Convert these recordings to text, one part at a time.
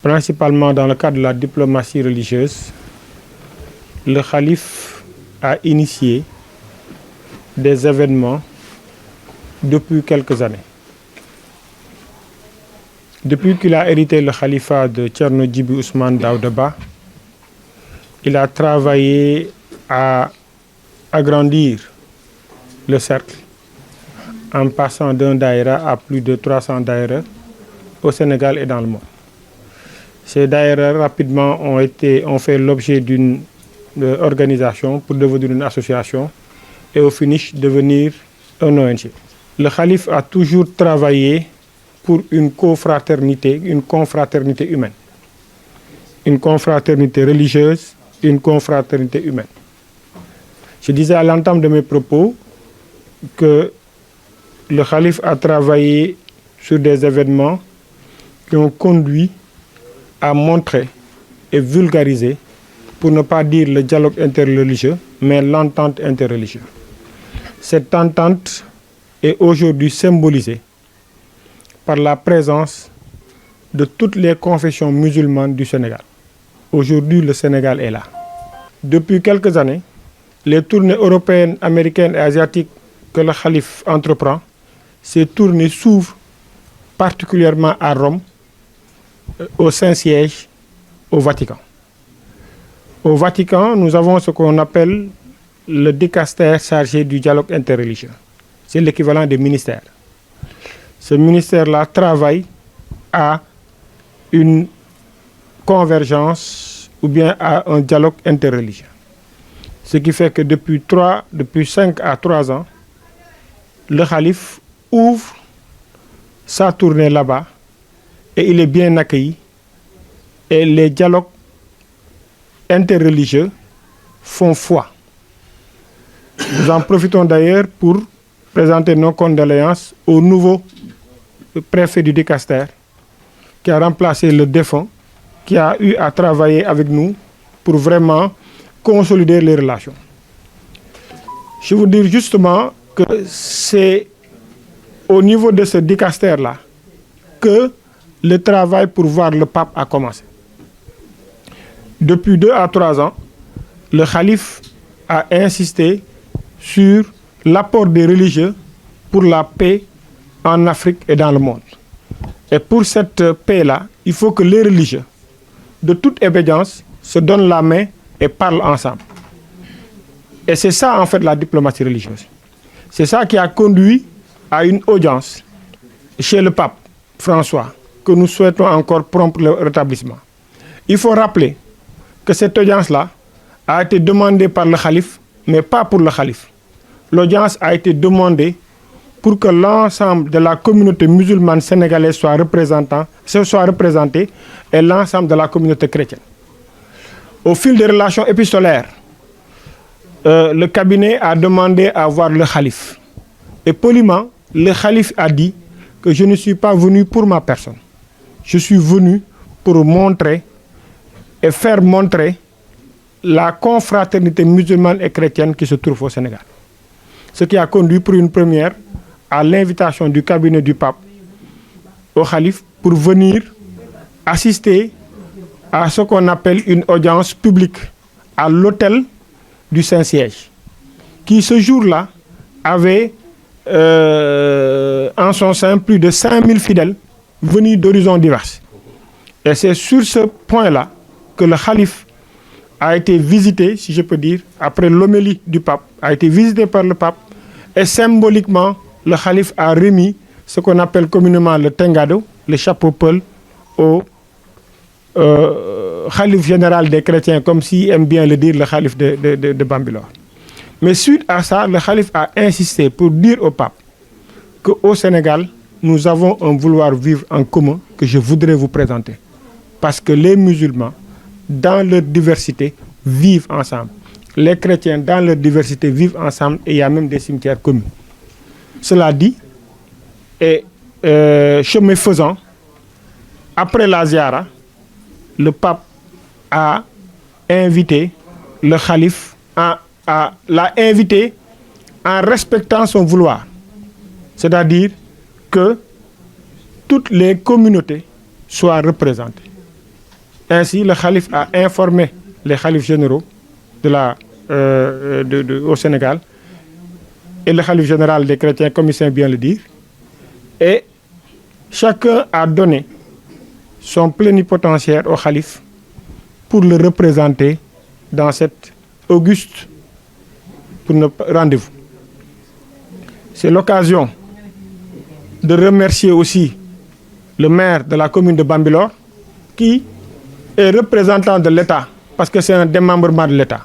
Principalement dans le cadre de la diplomatie religieuse, le calife a initié des événements depuis quelques années. Depuis qu'il a hérité le califat de Thierno Djiby Ousmane Daouda Ba, il a travaillé à agrandir le cercle en passant d'un daïra à plus de 300 daïras au Sénégal et dans le monde. Ces daïras rapidement ont fait l'objet d'une organisation pour devenir une association et au finish devenir un ONG. Le calife a toujours travaillé pour une confraternité humaine, une confraternité religieuse, une confraternité humaine. Je disais à l'entame de mes propos que le calife a travaillé sur des événements qui ont conduit à montrer et vulgariser, pour ne pas dire le dialogue interreligieux, mais l'entente interreligieuse. Cette entente est aujourd'hui symbolisée par la présence de toutes les confessions musulmanes du Sénégal. Aujourd'hui, le Sénégal est là. Depuis quelques années, les tournées européennes, américaines et asiatiques que le calife entreprend, ces tournées s'ouvrent particulièrement à Rome, au Saint-Siège, au Vatican. Au Vatican, nous avons ce qu'on appelle le dicaster chargé du dialogue interreligieux. C'est l'équivalent des ministères. Ce ministère-là travaille à une convergence ou bien à un dialogue interreligieux. Ce qui fait que depuis 5 à 3 ans, le calife ouvre sa tournée là-bas et il est bien accueilli. Et les dialogues interreligieux font foi. Nous en profitons d'ailleurs pour présenter nos condoléances au nouveau préfet du dicaster qui a remplacé le défunt, qui a eu à travailler avec nous pour vraiment consolider les relations. Je veux dire justement que c'est au niveau de ce dicaster-là que le travail pour voir le pape a commencé. Depuis 2 à 3 ans, le calife a insisté sur l'apport des religieux pour la paix en Afrique et dans le monde. Et pour cette paix-là, il faut que les religieux, de toute obédience, se donnent la main et parlent ensemble. Et c'est ça, en fait, la diplomatie religieuse. C'est ça qui a conduit à une audience chez le pape François, que nous souhaitons encore prompt le rétablissement. Il faut rappeler que cette audience-là a été demandée par le calife, mais pas pour le calife. L'audience a été demandée pour que l'ensemble de la communauté musulmane sénégalaise soit représentée et l'ensemble de la communauté chrétienne. Au fil des relations épistolaires, le cabinet a demandé à voir le calife. Et poliment, le calife a dit que je ne suis pas venu pour ma personne. Je suis venu pour montrer et faire montrer la confraternité musulmane et chrétienne qui se trouve au Sénégal. Ce qui a conduit pour une première à l'invitation du cabinet du pape au calife pour venir assister à ce qu'on appelle une audience publique à l'hôtel du Saint-Siège, qui ce jour-là avait en son sein plus de 5000 fidèles venus d'horizons divers. Et c'est sur ce point-là que le calife a été visité, si je peux dire, après l'homélie du pape, a été visité par le pape, et symboliquement, le calife a remis ce qu'on appelle communément le tengado, le chapeau peul, au calife général des chrétiens, comme si aime bien le dire le calife de Bambilor. Mais suite à ça, le calife a insisté pour dire au pape qu'au Sénégal, nous avons un vouloir vivre en commun que je voudrais vous présenter. Parce que les musulmans, dans leur diversité, vivent ensemble. Les chrétiens, dans leur diversité, vivent ensemble et il y a même des cimetières communs. Cela dit, et chemin faisant, après la ziara, le pape a invité le calife, l'a invité en respectant son vouloir. C'est-à-dire que toutes les communautés soient représentées. Ainsi, le khalife a informé les khalifes généraux au Sénégal et le khalife général des chrétiens, comme il sait bien le dire. Et chacun a donné son plénipotentiaire au khalife pour le représenter dans cet auguste rendez-vous. C'est l'occasion de remercier aussi le maire de la commune de Bambilor qui est représentant de l'État parce que c'est un démembrement de l'État.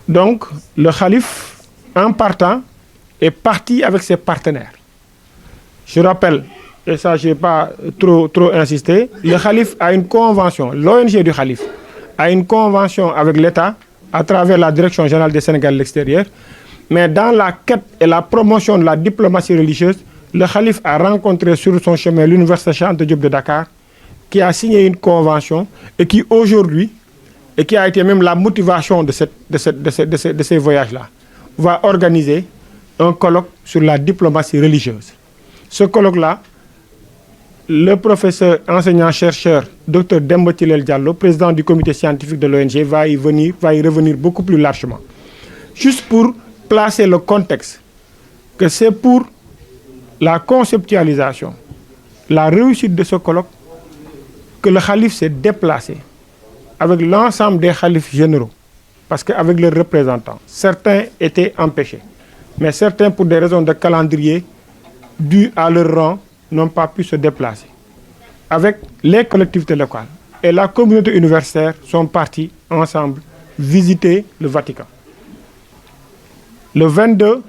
Donc, le khalife, en partant, est parti avec ses partenaires. Je rappelle, et ça je n'ai pas trop insisté, le khalife a une convention, l'ONG du khalife a une convention avec l'État à travers la Direction générale des Sénégal de l'extérieur, mais dans la quête et la promotion de la diplomatie religieuse, le khalife a rencontré sur son chemin l'université Cheikh Anta Diop de Dakar, qui a signé une convention et qui aujourd'hui, et qui a été même la motivation de ces voyages-là, va organiser un colloque sur la diplomatie religieuse. Ce colloque-là, le professeur enseignant-chercheur Dr Demba Tilel Diallo, président du comité scientifique de l'ONG, va y revenir beaucoup plus largement. Juste pour placer le contexte, que c'est pour la conceptualisation, la réussite de ce colloque, que le khalife s'est déplacé avec l'ensemble des khalifes généraux, parce qu'avec leurs représentants, certains étaient empêchés, mais certains, pour des raisons de calendrier, dues à leur rang, n'ont pas pu se déplacer. Avec les collectivités locales et la communauté universitaire sont partis ensemble visiter le Vatican. Le 22,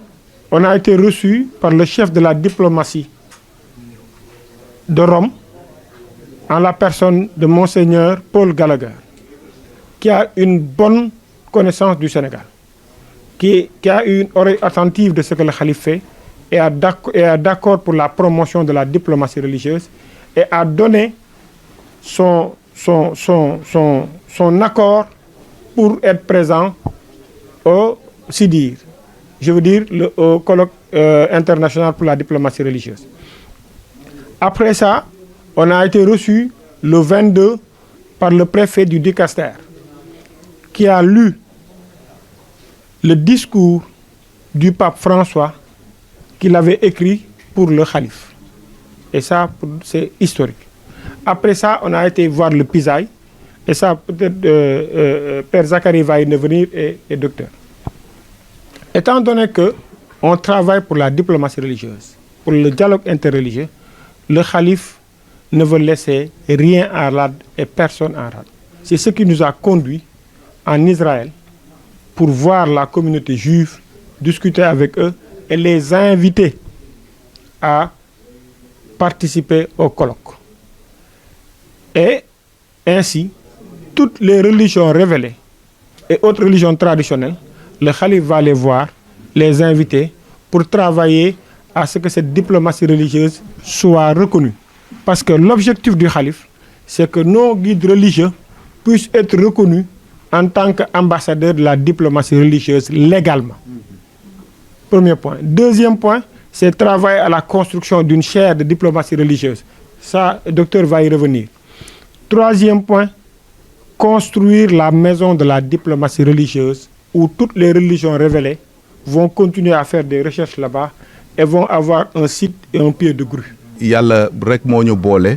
on a été reçu par le chef de la diplomatie de Rome, en la personne de Monseigneur Paul Gallagher, qui a une bonne connaissance du Sénégal, qui a une oreille attentive de ce que le khalife fait et est d'accord pour la promotion de la diplomatie religieuse et a donné son accord pour être présent au CIDIR, je veux dire au colloque international pour la diplomatie religieuse. Après ça, on a été reçu le 22 par le préfet du Dicaster, qui a lu le discours du pape François qu'il avait écrit pour le khalife. Et ça, c'est historique. Après ça, on a été voir le Pisaï. Et ça, peut-être, Père Zacharie va y venir et docteur. Étant donné qu'on travaille pour la diplomatie religieuse, pour le dialogue interreligieux, le khalife ne veut laisser rien en rade et personne en rade. C'est ce qui nous a conduits en Israël pour voir la communauté juive, discuter avec eux et les inviter à participer au colloque. Et ainsi, toutes les religions révélées et autres religions traditionnelles, le khalife va les voir, les inviter pour travailler à ce que cette diplomatie religieuse soit reconnue. Parce que l'objectif du khalife, c'est que nos guides religieux puissent être reconnus en tant qu'ambassadeurs de la diplomatie religieuse légalement. Premier point. Deuxième point, c'est travailler à la construction d'une chaire de diplomatie religieuse. Ça, le docteur va y revenir. Troisième point, construire la maison de la diplomatie religieuse où toutes les religions révélées vont continuer à faire des recherches là-bas et vont avoir un site et un pied de grue. Yàlla rek moo ñu boole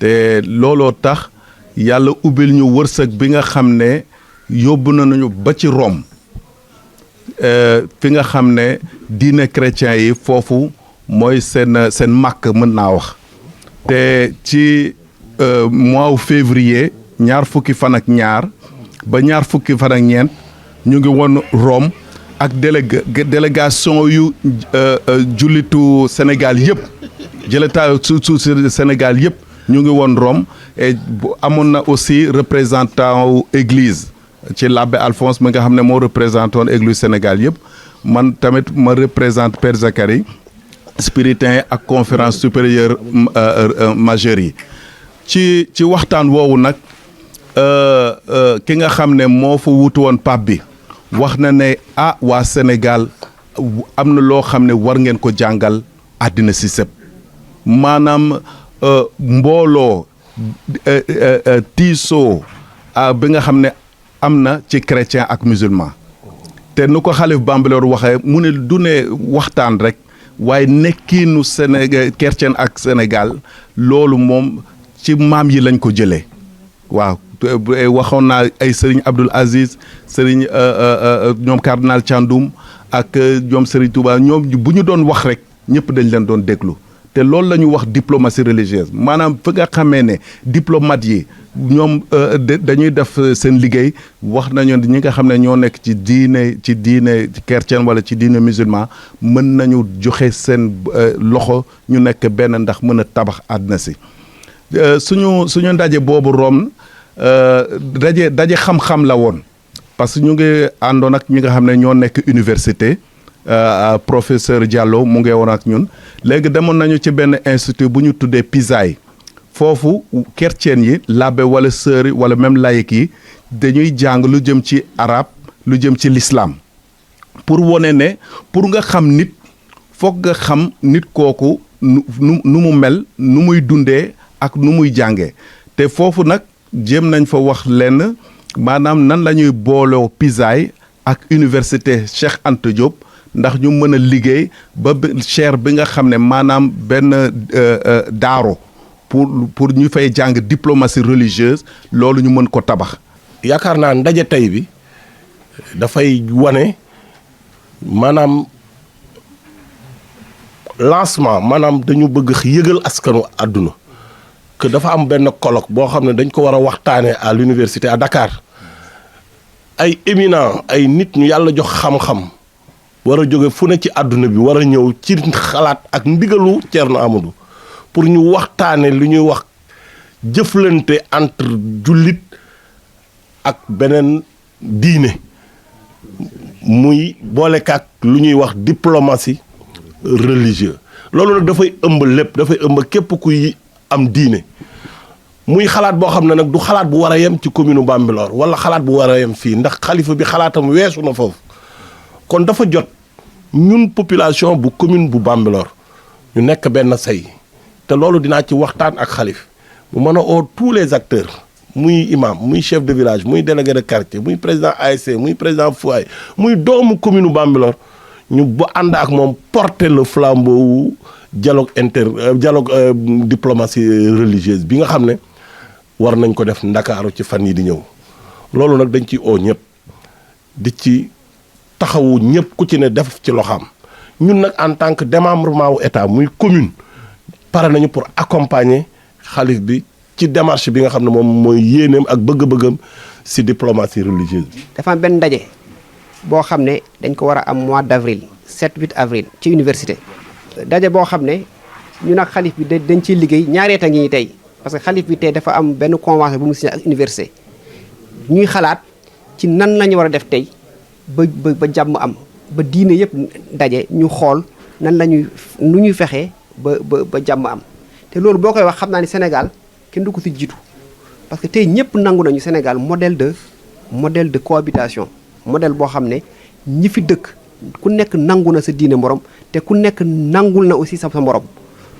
te looloo tax yàlla ubbil ñu wërsëg bi nga xam ne yóbbu nañu ba ci Rome fi nga xam ne diine chrétien yi foofu mooy seen màkk mën naa wax te ci mois février ñaar fukki fan ak ñaar ba ñaar fukki fan ak ñeent ñu ngi woon Rome ak délégation yu jullitu Sénégal yëpp su Sénégal yëpp ñu ngi woon Rome et amoon na aussi représentant wu église ci l'abbé Alphonse mi nga xam ne moo représenté woon église Sénégal yëpp man tamit ma représente Père Zacharie spiritain ak conférence supérieure majeure yi ci waxtaan woowu nag ki nga xam ne moo fa wutu woon pape bi wax na ne waa Sénégal am na loo xam ne war ngeen ko jàngal àddina si sëpp maanaam mbooloo tiisoo bi nga xam ne am na ci chrétien ak musulman te nu ko xalif Bambilor waxee mu ne du ne waxtaan rek waaye nekkiinu Sénégal chrétien ak Sénégal loolu moom ci maam yi lañ ko jëlee waaw waxoon naa ay Serigne Abdoul Aziz Serigne ñoom cardinal Thiandoum ak ñoom Serigne Touba ñoom bu ñu doon wax rek ñëpp dañ leen doon déglu te loolu la ñu wax diplomatie religieuse maanaam fi nga xamee ne diplomate yi ñoom dañuy def seen liggéey wax nañu ñi nga xam ne ñoo nekk ci diine chrétien wala ci diine musulman mën nañu joxe seen loxo ñu nekk benn ndax mën a tabax àddina si suñu ndaje boobu Rome daje xam-xam la woon parce que ñu ngi àndoon ak ñi nga xam ne ñoo nekk université professeur Diallo mu ngi woon ak ñun léegi demoon nañu ci benn institut bu ñu tuddee Pisaay foofu chrétien yi labbe wala sœur yi wala même laïc yi dañuy jàng lu jëm ci arabe lu jëm ci l'islam pour wone ne pour nga xam nit foog nga xam nit kooku nu mu mel nu muy dundee ak nu muy jàngee te foofu nag jéem nañ fa wax lenn maanaam nan la ñuy booloo Pisaay ak université Cheikh Anta Diop ndax ñu mën a liggéey ba chaire bi nga xam ne maanaam benn daaro pour ñu fay jàng diplomatie religieuse loolu ñu mën ko tabax. yaakaar naa ndaje tey bi dafay wane maanaam lancement maanaam dañu bëgg yëgal askanu àdduna que dafa am benn colloque boo xam ne dañ ko war a waxtaanee à l'université à Dakar ay éminents ay nit ñu yàlla jox xam-xam war a jóge fu ne ci àdduna bi war a ñëw ci xalaat ak ndigalu Thierno Amadou pour ñu waxtaane lu ñuy wax jëflante entre jullit ak beneen diine muy boolekaak lu ñuy wax diplomatie religieuse loolu nag dafay ëmb lépp dafay ëmb képp kuy am diine muy xalaat boo xam ne nag du xalaat bu war a yem ci commune Bambilor wala xalaat bu war a yem fii ndax xalifa bi xalaatam weesu na foofu kon dafa jot ñun population bu commune bu Bambilor ñu nekk benn say te loolu dinaa ci waxtaan ak xalif mu mën a oo tous les acteurs muy imam muy chef de village muy délégué de quartier muy président ASC muy président foyer muy doomu commune Bambilor ñu ba ànd ak moom porter le flambeau wu dialogue diplomatie religieuse bi nga xam ne war nañ ko def Ndakaaru ci fan yi di ñëw loolu nag dañ ciy oo ñëpp di ci taxawu ñëpp ku ci ne def ci loxaam ñun nag en tant que démembrement wu état muy commune pare nañu pour accompagner xalif bi ci démarche bi nga xam ne moom mooy yéeneem ak bëgg-bëggam ci diplomatie religieuse bi. dafa am benn ndaje boo xam ne dañ ko war a am mois d'avril 7-8 avril ci université. daje boo xam ne ñun ak xalif bi dañ ciy liggéey ñaareet a ngi tey parce que xalif bi tey dafa am benn convention bu mu signé ak université ñuy xalaat ci nan lañu war a def tey ba jàmm am ba diine yëpp daje ñu xool nan lañuy nu ñuy fexee ba jàmm am te loolu boo koy wax xam naa ni Sénégal kenn du ko ci jiitu parce que tey ñëpp nangu nañu Sénégal modèle de cohabitation modèle boo xam ne ñi fi dëkk ku nekk nangu na sa diine morom te ku nekk nangul na aussi sa morom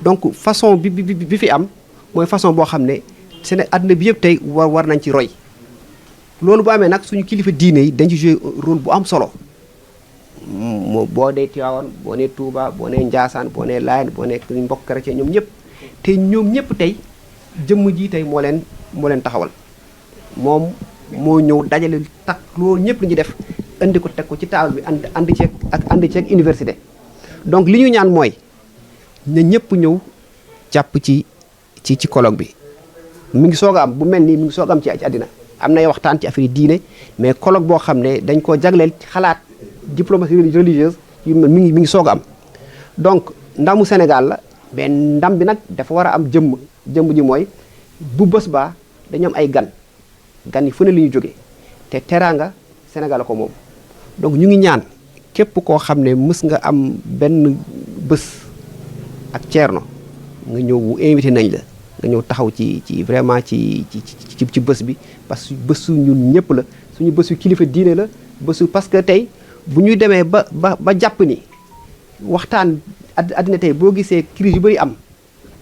donc façon bi fi am mooy façon boo xam ne àdduna bi yëpp tey war nañ ci roy loolu bu amee nag suñu kilifa diine yi dañ ci jouer rôle bu am solo boo dee Tivaouane boo nee Touba boo nee Ndiassane boo nee Layène boo nee mbokk chrétien ñoom ñëpp te ñoom ñëpp tey jëmm ji tey moo leen taxawal moom moo ñëw dajale tak loolu ñëpp li ñuy def indi ko teg ko ci table bi andi ceeg université donc li ñu ñaan mooy na ñëpp ñëw jàpp ci colloque bi mi ngi soog a am bu mel nii mi ngi soog a am ci àddina am nay waxtaan ci affaire diine mais colloque boo xam ne dañ koo jagleel ci xalaat diplomatie religieuse mi ngi soog a am donc ndamu Sénégal la mais ndam bi nag dafa war a am jëmm ji mooy bu bés baa dañu am ay gan yi fu ne la ñu jógee te teraanga Sénégal la ko moom donc ñu ngi ñaan képp koo xam ne mës nga am benn bés ak Thierno nga ñëw invité nañ la nga ñëw taxaw ci vraiment ci bés bi parce que bésu ñun ñëpp la suñu bésu kilifa diine la bésu parce que tey bu ñuy demee ba jàpp ni waxtaan àddina tey boo gisee crise yu bëri am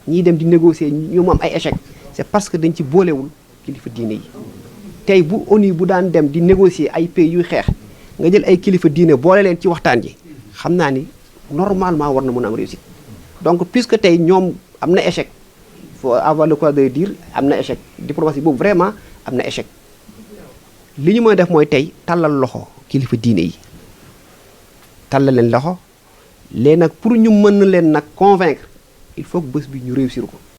ñiy dem di négocier ñu am ay échec c'est parce que dañ ci boolewul kilifa diine yi tey bu ONU bu daan dem di négocier ay pays yuy xeex nga jël ay kilifa diine boole leen ci waxtaan ji xam naa ni normalement war na mën a am réussite donc puisque tey ñoom am na échec faut avoir le courage de dire am na échec diplomatie boobu vraiment am na échec li ñu mën def mooy tey tàllal loxo kilifa diine yi tàllal leen loxo léegi nag pour ñu mën leen nag convaincre il faut que bés bi ñu réussir ko